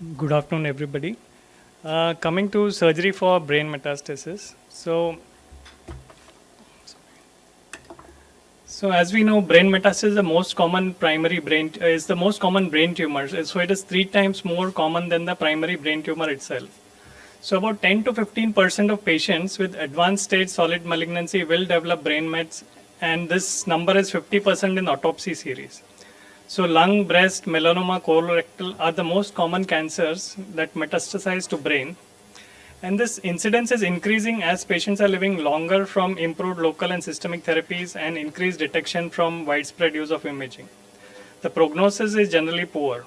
Good afternoon, everybody. Coming to surgery for brain metastasis. So as we know, brain metastasis is the most common is the most common brain tumor. So it is 3 times more common than the primary brain tumor itself. So about 10 to 15% of patients with advanced stage solid malignancy will develop brain mets, and this number is 50% in autopsy series. So lung, breast, melanoma, colorectal are the most common cancers that metastasize to brain. And this incidence is increasing as patients are living longer from improved local and systemic therapies and increased detection from widespread use of imaging. The prognosis is generally poor.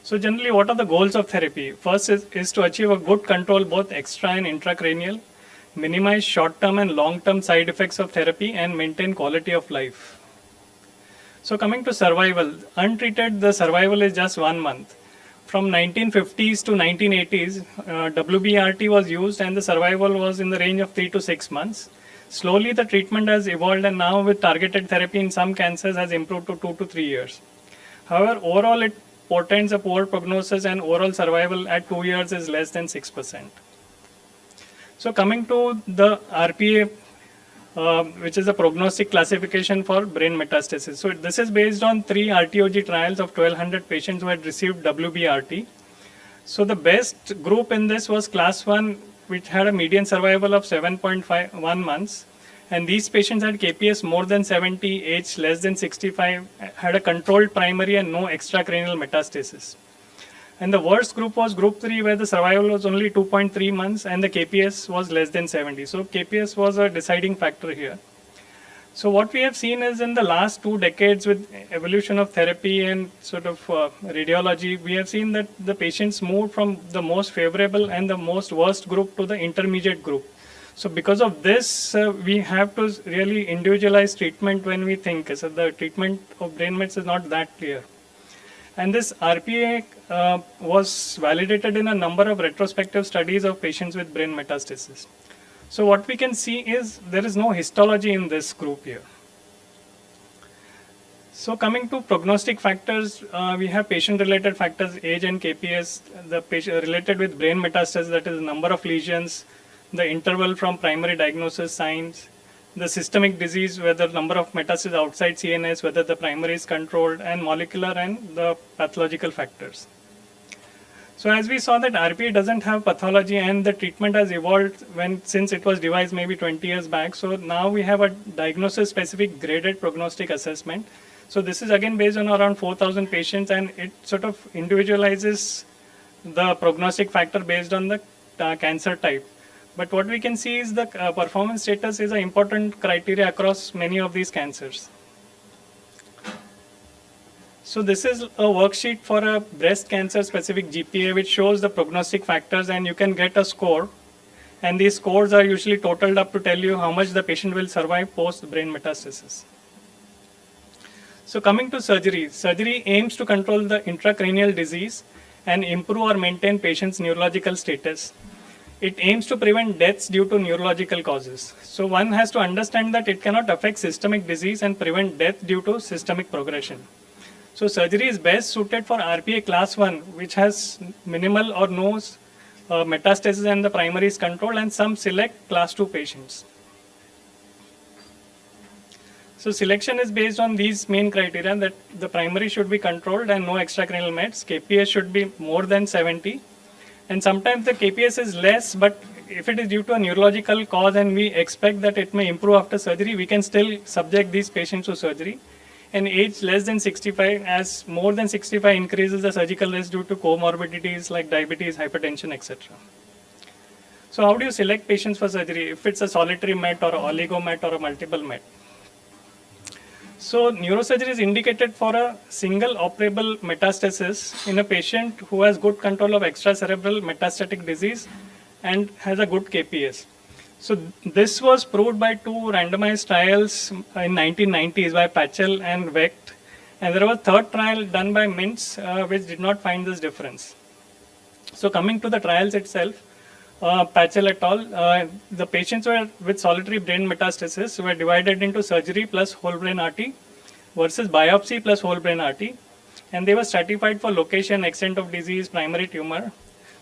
So generally, what are the goals of therapy? First is to achieve a good control both extra and intracranial, minimize short-term and long-term side effects of therapy, and maintain quality of life. So coming to survival, untreated, the survival is just 1 month. From 1950s to 1980s, WBRT was used and the survival was in the range of 3 to 6 months. Slowly the treatment has evolved, and now with targeted therapy in some cancers has improved to 2 to 3 years. However, overall it portends a poor prognosis, and overall survival at 2 years is less than 6%. So coming to the RPA, which is a prognostic classification for brain metastasis. So this is based on 3 RTOG trials of 1200 patients who had received WBRT. So the best group in this was class 1, which had a median survival of 7.1 months. And these patients had KPS more than 70, age less than 65, had a controlled primary and no extracranial metastasis. And the worst group was group 3, where the survival was only 2.3 months and the KPS was less than 70. So KPS was a deciding factor here. So what we have seen is in the last 2 decades with evolution of therapy and sort of radiology, we have seen that the patients moved from the most favorable and the most worst group to the intermediate group. So because of this, we have to really individualize treatment when we think. So the treatment of brain mets is not that clear. And this RPA was validated in a number of retrospective studies of patients with brain metastasis. So what we can see is there is no histology in this group here. So coming to prognostic factors, we have patient-related factors, age and KPS, the patient related with brain metastasis, that is the number of lesions, the interval from primary diagnosis signs, the systemic disease, whether number of metastases outside CNS, whether the primary is controlled, and molecular and the pathological factors. So as we saw that RPA doesn't have pathology, and the treatment has evolved since it was devised maybe 20 years back. So now we have a diagnosis-specific graded prognostic assessment. So this is again based on around 4,000 patients, and it sort of individualizes the prognostic factor based on the cancer type. But what we can see is the performance status is an important criteria across many of these cancers. So this is a worksheet for a breast cancer specific GPA, which shows the prognostic factors, and you can get a score. And these scores are usually totaled up to tell you how much the patient will survive post brain metastasis. So coming to surgery, surgery aims to control the intracranial disease and improve or maintain patient's neurological status. It aims to prevent deaths due to neurological causes. So one has to understand that it cannot affect systemic disease and prevent death due to systemic progression. So surgery is best suited for RPA class 1, which has minimal or no metastasis and the primary is controlled, and some select class 2 patients. So selection is based on these main criteria, that the primary should be controlled and no extracranial mets, KPS should be more than 70, and sometimes the KPS is less, but if it is due to a neurological cause and we expect that it may improve after surgery, we can still subject these patients to surgery. And age less than 65, as more than 65 increases the surgical risk due to comorbidities like diabetes, hypertension, etc. So how do you select patients for surgery? If it's a solitary met or an oligo met or a multiple met. So neurosurgery is indicated for a single operable metastasis in a patient who has good control of extracerebral metastatic disease and has a good KPS. So this was proved by 2 randomized trials in 1990s by Pachel and Vecht, and there was a third trial done by Mintz which did not find this difference. So coming to the trials itself, Pachel et al., the patients were with solitary brain metastasis were divided into surgery plus whole brain RT versus biopsy plus whole brain RT. and they were stratified for location, extent of disease, primary tumor.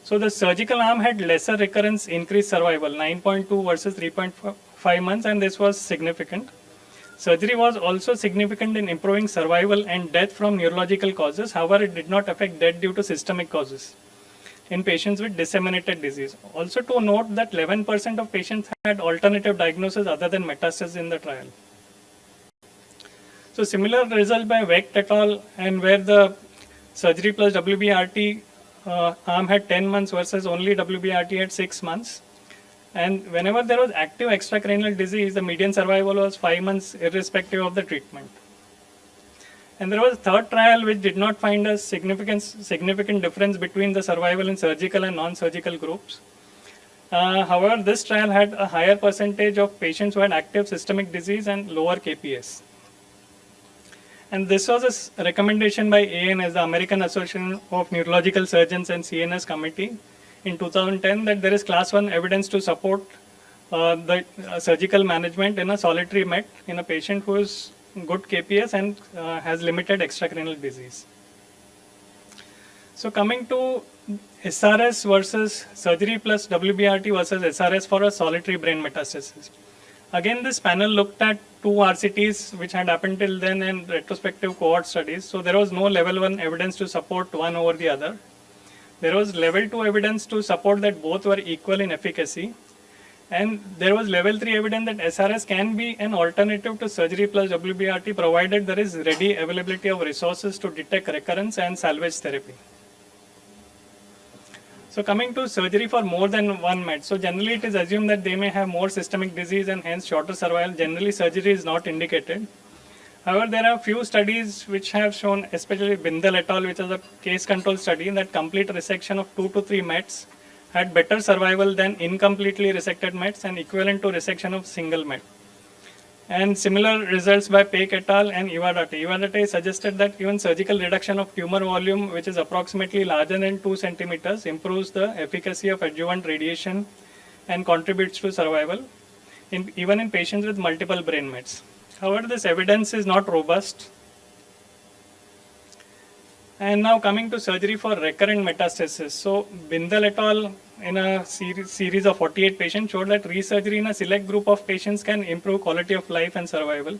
So the surgical arm had lesser recurrence, increased survival, 9.2 versus 3.5 months, and this was significant. Surgery was also significant in improving survival and death from neurological causes. However, it did not affect death due to systemic causes in patients with disseminated disease. Also to note that 11% of patients had alternative diagnosis other than metastasis in the trial. So similar result by Wecht et al. And where the surgery plus WBRT arm had 10 months versus only WBRT had 6 months. And whenever there was active extracranial disease, the median survival was 5 months irrespective of the treatment. And there was a third trial which did not find a significant difference between the survival in surgical and non-surgical groups. However, this trial had a higher percentage of patients who had active systemic disease and lower KPS. And this was a recommendation by ANS, the American Association of Neurological Surgeons and CNS Committee in 2010 that there is class 1 evidence to support the surgical management in a solitary MET in a patient who is good KPS and has limited extracranial disease. So coming to SRS versus surgery plus WBRT versus SRS for a solitary brain metastasis. Again, this panel looked at 2 RCTs which had happened till then and retrospective cohort studies. So there was no level 1 evidence to support one over the other. There was level 2 evidence to support that both were equal in efficacy. And there was level 3 evidence that SRS can be an alternative to surgery plus WBRT provided there is ready availability of resources to detect recurrence and salvage therapy. So coming to surgery for more than one MET. So generally it is assumed that they may have more systemic disease and hence shorter survival. Generally surgery is not indicated. However, there are few studies which have shown, especially Bindal et al., which is a case control study, that complete resection of 2 to 3 METs had better survival than incompletely resected METs and equivalent to resection of single MET. And similar results by Peck et al. And Iwadate. Iwadate suggested that even surgical reduction of tumor volume, which is approximately larger than 2 centimeters, improves the efficacy of adjuvant radiation and contributes to survival, even in patients with multiple brain mets. However, this evidence is not robust. And now coming to surgery for recurrent metastasis. So Bindal et al. In a series of 48 patients showed that resurgery in a select group of patients can improve quality of life and survival.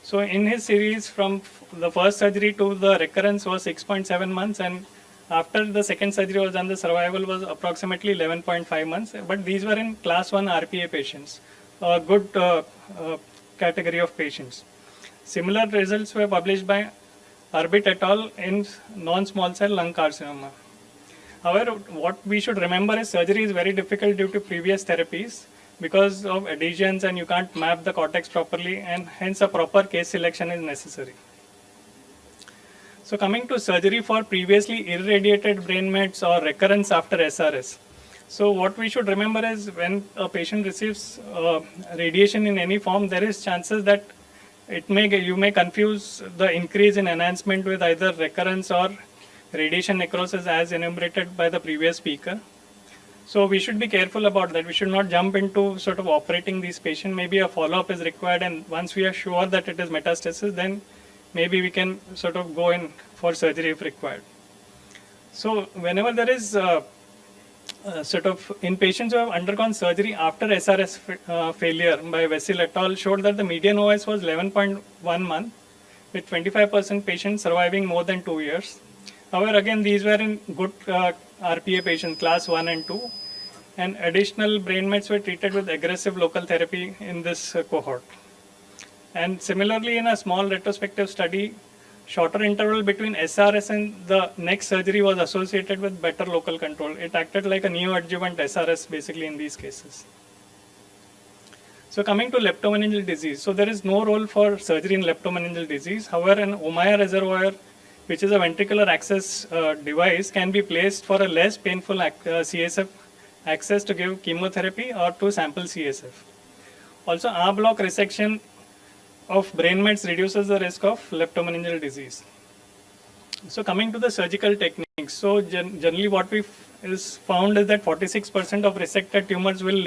So in his series, from the first surgery to the recurrence was 6.7 months, and after the second surgery was done, the survival was approximately 11.5 months. But these were in class 1 RPA patients, a good category of patients. Similar results were published by Arbit et al. In non-small cell lung carcinoma. However, what we should remember is surgery is very difficult due to previous therapies because of adhesions and you can't map the cortex properly, and hence a proper case selection is necessary. So coming to surgery for previously irradiated brain mets or recurrence after SRS. So what we should remember is when a patient receives radiation in any form, there is chances that you may confuse the increase in enhancement with either recurrence or radiation necrosis as enumerated by the previous speaker. So we should be careful about that. We should not jump into sort of operating these patients. Maybe a follow-up is required, and once we are sure that it is metastasis, then maybe we can sort of go in for surgery if required. So whenever there is sort of in patients who have undergone surgery after SRS failure by Vessil et al. Showed that the median OS was 11.1 month with 25% patients surviving more than 2 years. However, again, these were in good RPA patients, class 1 and 2, and additional brain mets were treated with aggressive local therapy in this cohort. And similarly, in a small retrospective study, shorter interval between SRS and the next surgery was associated with better local control. It acted like a neoadjuvant SRS basically in these cases. So coming to leptomeningeal disease. So there is no role for surgery in leptomeningeal disease. However, an Ommaya reservoir, which is a ventricular access device, can be placed for a less painful CSF access to give chemotherapy or to sample CSF. Also, R-block resection of brain mets reduces the risk of leptomeningeal disease. So coming to the surgical techniques. So generally what we is found is that 46% of resected tumors will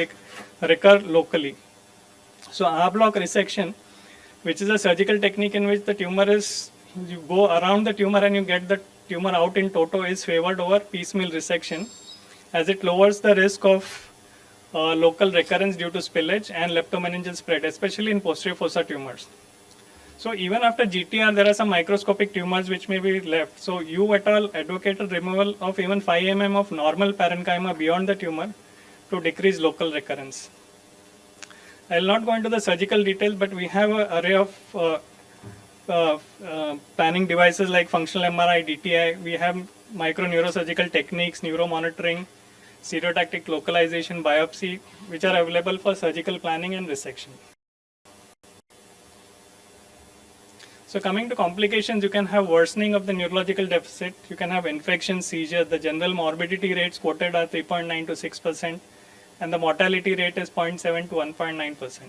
recur locally. So R-block resection, which is a surgical technique in which the tumor is you go around the tumor and you get the tumor out in toto is favored over piecemeal resection, as it lowers the risk of local recurrence due to spillage and leptomeningeal spread, especially in posterior fossa tumors. So even after GTR, there are some microscopic tumors which may be left. So you et al. Advocated removal of even 5 mm of normal parenchyma beyond the tumor to decrease local recurrence. I will not go into the surgical details, but we have an array of planning devices like functional MRI, DTI. We have microneurosurgical techniques, neuromonitoring, stereotactic localization, biopsy, which are available for surgical planning and resection. So coming to complications, you can have worsening of the neurological deficit, you can have infection, seizure. The general morbidity rates quoted are 3.9 to 6%, and the mortality rate is 0.7 to 1.9%.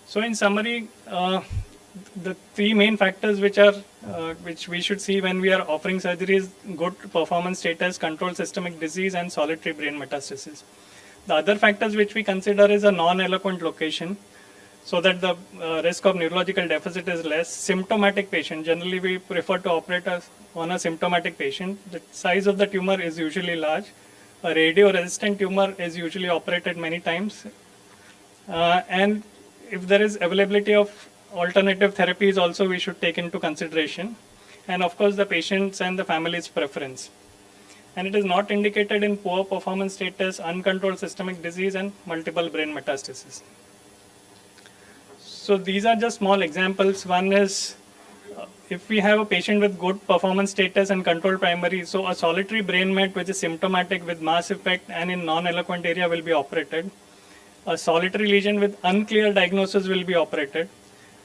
So in summary, the three main factors which we should see when we are offering surgery is good performance status, controlled systemic disease, and solitary brain metastasis. The other factors which we consider is a non-eloquent location, so that the risk of neurological deficit is less. Symptomatic patient, generally we prefer to operate on a symptomatic patient. The size of the tumor is usually large. A radio-resistant tumor is usually operated many times. And if there is availability of alternative therapies also we should take into consideration. And of course the patient's and the family's preference. And it is not indicated in poor performance status, uncontrolled systemic disease, and multiple brain metastasis. So these are just small examples. One is if we have a patient with good performance status and controlled primary, so a solitary brain met which is symptomatic with mass effect and in non-eloquent area will be operated. A solitary lesion with unclear diagnosis will be operated,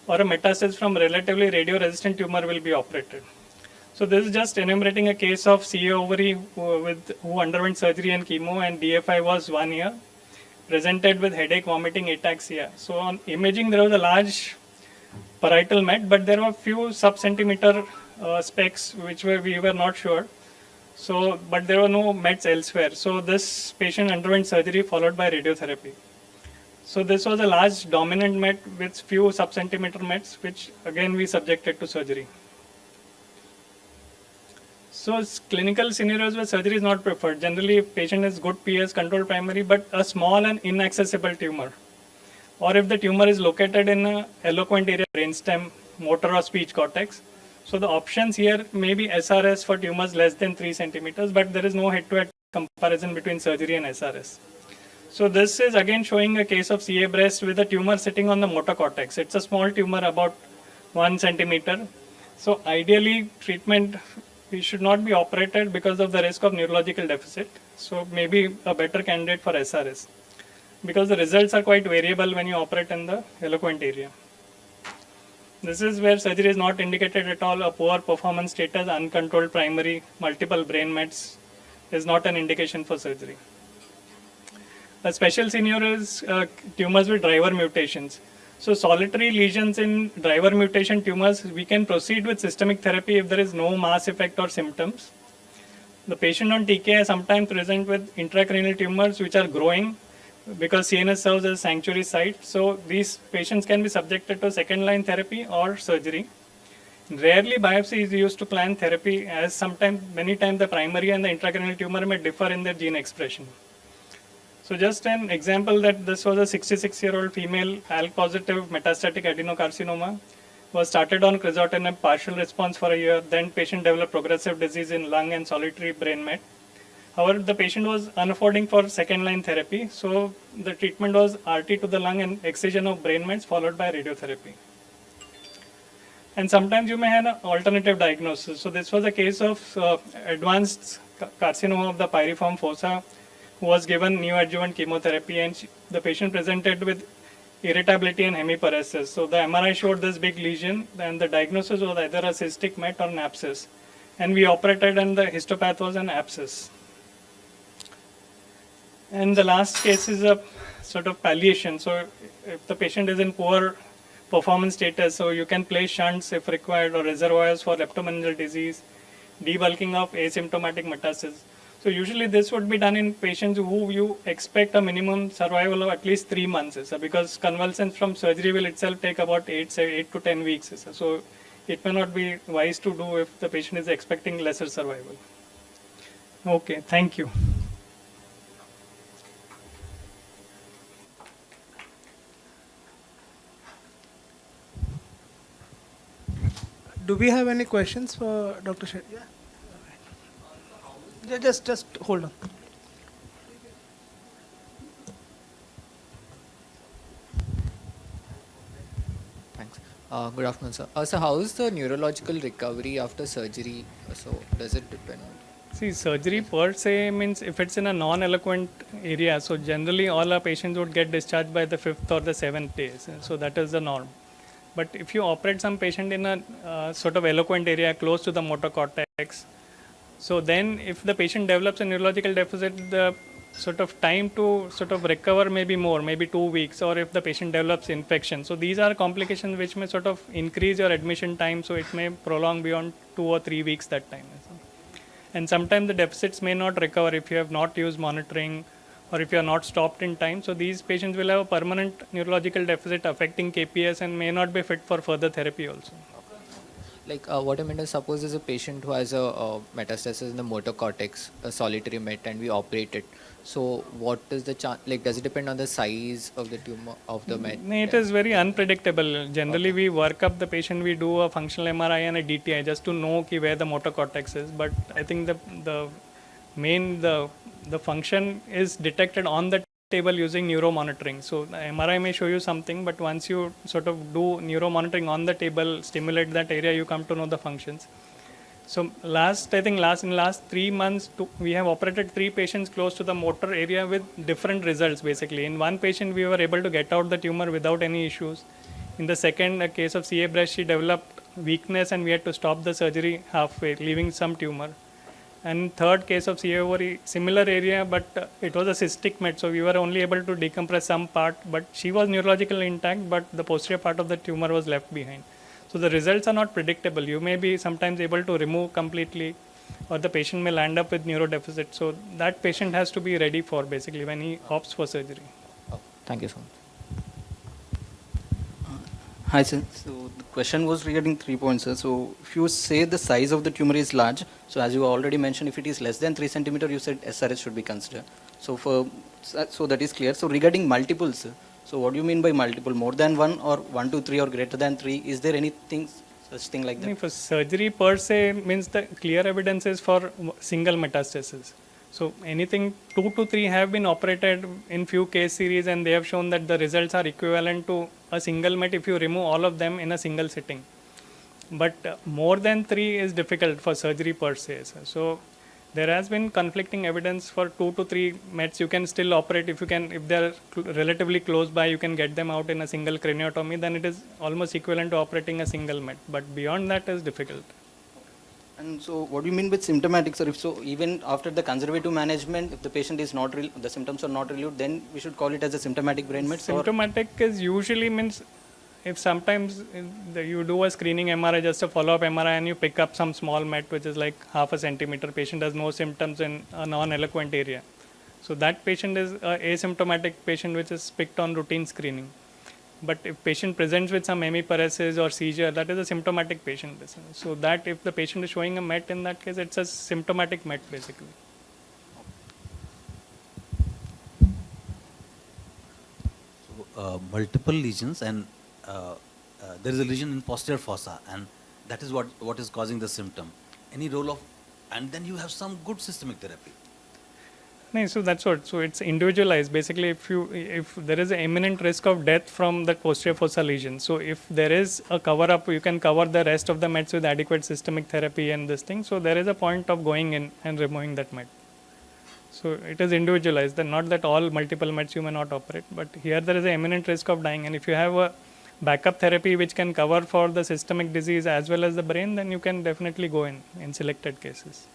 or a metastasis from relatively radio-resistant tumor will be operated. So this is just enumerating a case of CA ovary who underwent surgery and chemo, and DFI was 1 year. Presented with headache, vomiting, ataxia. So on imaging there was a large parietal met, but there were few sub-centimeter specks which we were not sure. So, but there were no mets elsewhere. So this patient underwent surgery followed by radiotherapy. So this was a large dominant met with few sub-centimeter mets, which again we subjected to surgery. So clinical scenarios where surgery is not preferred. Generally, if patient has good PS, controlled primary, but a small and inaccessible tumor, or if the tumor is located in an eloquent area, brainstem, motor or speech cortex. So the options here may be SRS for tumors less than 3 centimeters, but there is no head-to-head comparison between surgery and SRS. So this is again showing a case of CA breast with a tumor sitting on the motor cortex. It's a small tumor about 1 centimeter. So ideally, treatment should not be operated because of the risk of neurological deficit. So maybe a better candidate for SRS, because the results are quite variable when you operate in the eloquent area. This is where surgery is not indicated at all. A poor performance status, uncontrolled primary, multiple brain mets is not an indication for surgery. A special scenario is tumors with driver mutations. So solitary lesions in driver mutation tumors, we can proceed with systemic therapy if there is no mass effect or symptoms. The patient on TKI sometimes present with intracranial tumors which are growing because CNS serves as a sanctuary site. So these patients can be subjected to second line therapy or surgery. Rarely biopsy is used to plan therapy, as many times the primary and the intracranial tumor may differ in their gene expression. So just an example that this was a 66-year-old female ALK positive metastatic adenocarcinoma, was started on crizotinib, partial response for a year, then patient developed progressive disease in lung and solitary brain met. However, the patient was unaffording for second line therapy, so the treatment was RT to the lung and excision of brain mets followed by radiotherapy. And sometimes you may have an alternative diagnosis. So this was a case of advanced carcinoma of the pyriform fossa, who was given neoadjuvant chemotherapy, and the patient presented with irritability and hemiparesis. So the MRI showed this big lesion, and the diagnosis was either a cystic met or an abscess. And we operated, and the histopath was an abscess. And the last case is a sort of palliation. So if the patient is in poor performance status, so you can place shunts if required, or reservoirs for leptomeningeal disease, debulking of asymptomatic metastasis. So usually this would be done in patients who you expect a minimum survival of at least 3 months, because convalescence from surgery will itself take about 8 to 10 weeks. So it may not be wise to do if the patient is expecting lesser survival. Okay, thank you. Do we have any questions for Dr. Shetty? Yeah. Just hold on. Thanks. Good afternoon, sir. So, how is the neurological recovery after surgery? So, does it depend? See, surgery per se means if it's in a non-eloquent area, so generally all our patients would get discharged by the 5th or the 7th day. So that is the norm. But if you operate some patient in a sort of eloquent area close to the motor cortex, so then if the patient develops a neurological deficit, the sort of time to sort of recover may be more, maybe 2 weeks, or if the patient develops infection. So these are complications which may sort of increase your admission time, so it may prolong beyond 2 or 3 weeks that time. And sometimes the deficits may not recover if you have not used monitoring or if you are not stopped in time. So these patients will have a permanent neurological deficit affecting KPS and may not be fit for further therapy also. Like what I meant is, suppose there's a patient who has a metastasis in the motor cortex, a solitary met, and we operate it. So what is the chance? Like, does it depend on the size of the tumor of the met? It is very unpredictable. Generally, we work up the patient. We do a functional MRI and a DTI just to know where the motor cortex is. But I think the main the function is detected on the table using neuromonitoring. So the MRI may show you something, but once you sort of do neuromonitoring on the table, stimulate that area, you come to know the functions. So in last 3 months, we have operated 3 patients close to the motor area with different results basically. In one patient, we were able to get out the tumor without any issues. In the second case of CA breast, she developed weakness and we had to stop the surgery halfway, leaving some tumor. And third case of CA ovary, similar area, but it was a cystic met, so we were only able to decompress some part, but she was neurologically intact, but the posterior part of the tumor was left behind. So the results are not predictable. You may be sometimes able to remove completely, or the patient may land up with neurodeficit. So that patient has to be ready for basically when he opts for surgery. Oh, thank you so much. Hi, sir. So the question was regarding 3 points, sir. So if you say the size of the tumor is large, so as you already mentioned, if it is less than 3 centimeter, you said SRS should be considered. So that is clear. So regarding multiples, sir, so what do you mean by multiple? More than 1 or 1 to 3 or greater than 3? Is there anything such thing like that? For surgery per se means the clear evidence is for single metastasis. So anything 2 to 3 have been operated in few case series and they have shown that the results are equivalent to a single met if you remove all of them in a single sitting. But more than 3 is difficult for surgery per se. So there has been conflicting evidence for 2 to 3 mets. You can still operate if they are relatively close by, you can get them out in a single craniotomy, then it is almost equivalent to operating a single met. But beyond that is difficult. And so what do you mean with symptomatic, sir? If so, even after the conservative management, if the patient is not the symptoms are not relieved, then we should call it as a symptomatic brain met? Symptomatic is usually means if sometimes you do a screening MRI, just a follow-up MRI, and you pick up some small met which is like half a centimeter, patient has no symptoms in a non-eloquent area. So that patient is an asymptomatic patient which is picked on routine screening. But if patient presents with some hemiparesis or seizure, that is a symptomatic patient. So that if the patient is showing a met, in that case, it's a symptomatic met basically. So multiple lesions, and there is a lesion in posterior fossa, and that is what is causing the symptom. Any role of, and then you have some good systemic therapy. No, so that's what. So it's individualized. Basically, if there is an imminent risk of death from that posterior fossa lesion, so if there is a cover up, you can cover the rest of the mets with adequate systemic therapy and this thing. So there is a point of going in and removing that met. So it is individualized. Not that all multiple mets you may not operate, but here there is an imminent risk of dying, and if you have a backup therapy which can cover for the systemic disease as well as the brain, then you can definitely go in selected cases.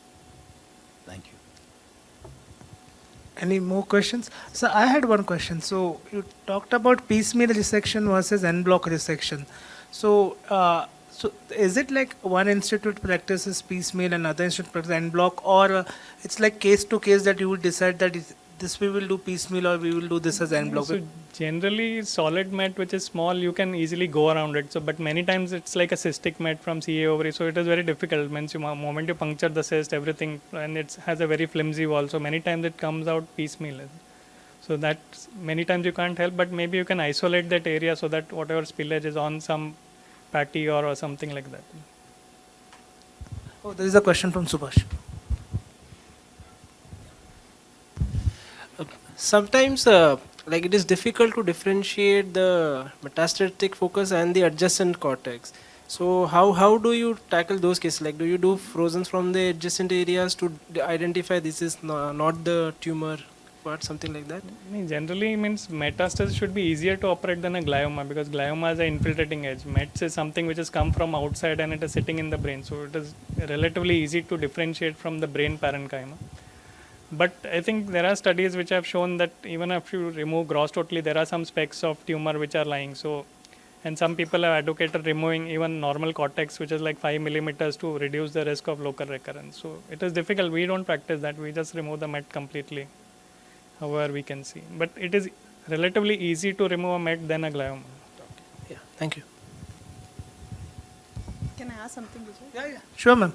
Thank you. Any more questions? So I had one question. So you talked about piecemeal resection versus en bloc resection. So so is it like one institute practices piecemeal and other institute practices en bloc, or it's like case to case that you would decide that this we will do piecemeal or we will do this as en bloc? So generally, solid met which is small, you can easily go around it. So, but many times it's like a cystic met from CA ovary. So it is very difficult. Means you moment you puncture the cyst, everything, and it has a very flimsy wall. So many times it comes out piecemeal. So that many times you can't help, but maybe you can isolate that area so that whatever spillage is on some patty or something like that. Oh, there is a question from Subhash. Sometimes like it is difficult to differentiate the metastatic focus and the adjacent cortex. So how do you tackle those cases? Like, do you do frozen from the adjacent areas to identify this is not the tumor part, something like that? Generally means metastasis should be easier to operate than a glioma, because glioma is an infiltrating edge. Mets is something which has come from outside and it is sitting in the brain. So it is relatively easy to differentiate from the brain parenchyma. But I think there are studies which have shown that even if you remove gross totally, there are some specks of tumor which are lying. So, and some people have advocated removing even normal cortex, which is like 5 millimeters, to reduce the risk of local recurrence. So it is difficult. We don't practice that. We just remove the met completely, however we can see. But it is relatively easy to remove a met than a glioma. Yeah, thank you. Can I ask something, Vijay? Yeah. Sure, ma'am.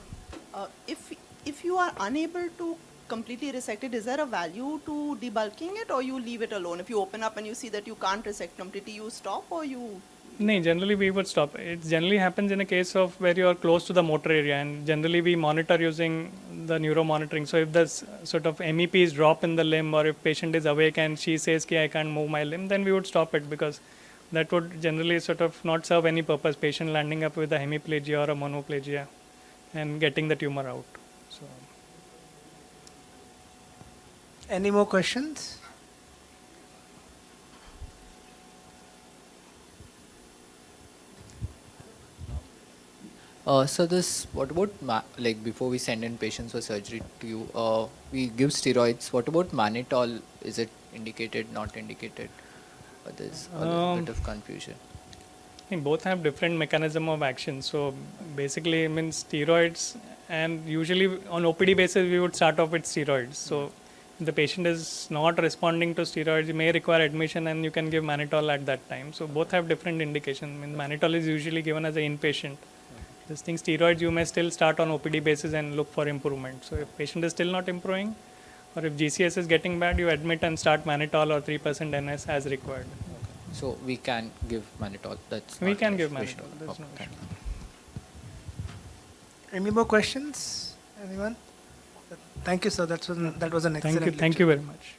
If you are unable to completely resect it, is there a value to debulking it, or you leave it alone? If you open up and you see that you can't resect completely, you stop, or you? No, generally we would stop. It generally happens in a case of where you are close to the motor area, and generally we monitor using the neuromonitoring. So if the sort of MEPs drop in the limb, or if patient is awake and she says, "I can't move my limb," then we would stop it, because that would generally sort of not serve any purpose. Patient landing up with a hemiplegia or a monoplegia and getting the tumor out. So. Any more questions? So this, what about like before we send in patients for surgery to you, we give steroids. What about mannitol? Is it indicated, not indicated? There's a little bit of confusion. I think both have different mechanism of action. So basically, it means steroids, and usually on OPD basis we would start off with steroids. So if the patient is not responding to steroids, you may require admission, and you can give mannitol at that time. So both have different indications. I mean, mannitol is usually given as an inpatient. This thing, steroids, you may still start on OPD basis and look for improvement. So if patient is still not improving, or if GCS is getting bad, you admit and start mannitol or 3% NS as required. So we can give mannitol. That's We not can an give issue. mannitol. There's no Okay. issue. Any more questions? Anyone? Thank you, sir. That was an excellent Thank you. Thank lecture. you very much.